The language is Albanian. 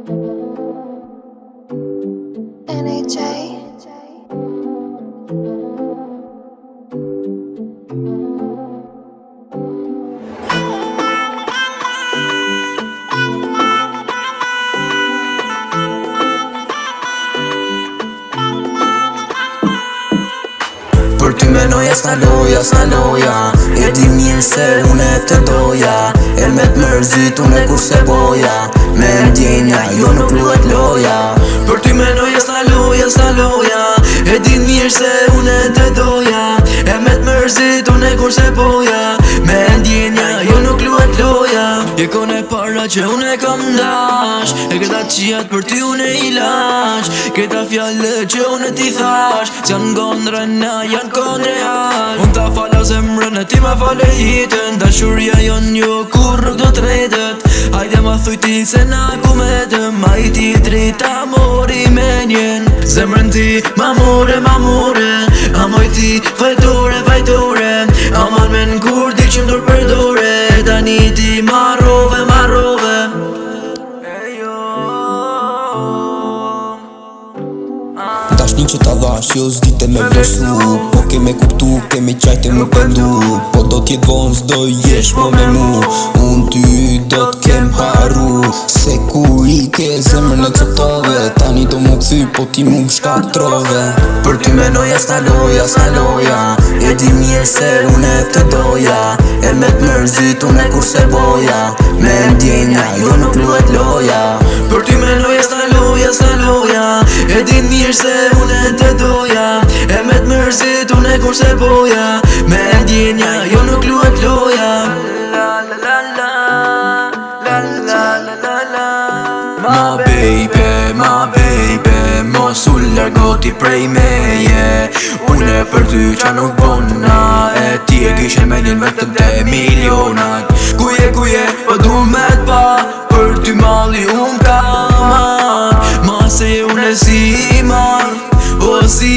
NHA. Për ty menoja s'na loja E di mirë se une të doja E me t'mërzit une kur se boja Me ndjenja jo nuk luet loja Për ty menoja s'na loja E di mirë se une të doja E me t'mërzit une kur se boja Me ndjenja jo nuk luet loja Je kone para që une kam dash E këta qijat për ty une i lash Këta fjallë që une ti thash S'jan gondre na jan kondre hal Unë ta fala zemrën e ti ma fale hitën Dashuria jon jo kur nuk do t'rejtët Hajde ma thuj ti se na ku metëm A i ti drita mori me njen Zemrën ti ma more Amoj ti fajtore Aman me n'kur dik që m'dur përdore Tani ti marrove Dashnin që ta dhash, jo s'dite me vlerësu Po keme kuptu, keme qajte mu pendu Po do t'jet vonë s'do jesh mo me mu Unë ty do t'kem haru Se kur i ke zemrën e cotove Tani do mu kthy, po ti mu m'shkatrove Për ty menoja s'na loja E di mirë se une të doja E me t'mërzit une kur se boja Me ndjenja jo nuk luet loja Për ty menoja s'na loja E di mirë se une të doja E me t'mërzit une kur se boja Me ndjenja jo nuk luet loja Ma baby Mos u largoti prej meje Une për ty qa nuk bona E ti e kishen me njën vetëm te milionat Kuje, po du me t'pa Për ty mali unë kamat Ma se une si marr O si